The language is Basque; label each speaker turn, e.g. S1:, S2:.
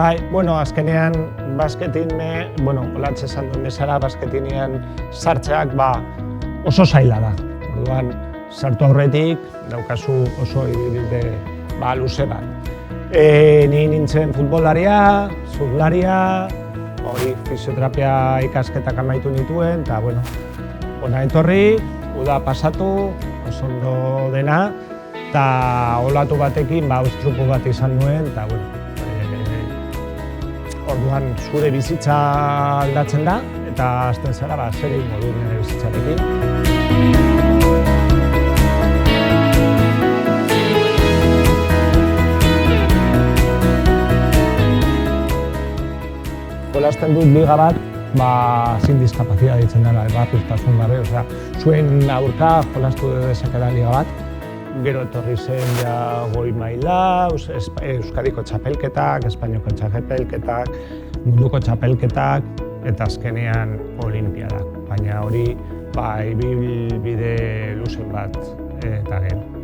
S1: Bai, azkenean basketin, olatz esan duen bezala, basketinean sartzeak oso zaila da. Orduan, sartu aurretik, daukazu oso ibilbide luze bat. Ni nintzen futbolaria, surflaria, fisioterapia ikasketak amaitu nituen, eta hona etorri, uda pasatu, oso ondo dena, eta olatu batekin ostrupu bat izan nuen, eta orduan zure bizitza aldatzen da, eta hasten zara zer egingo du nire bizitzarekin. Jolasten dut liga bat, sin discapacidad ditzen dela, errapiztasun gabe, zuen aurka jolastu dezakela liga bat. Gero etorri zen goi maila, Euskadiko txapelketak, Espainiako txapelketak, munduko txapelketak, eta azkenean olimpiadak. Baina hori ibilbide luze bat eta gero.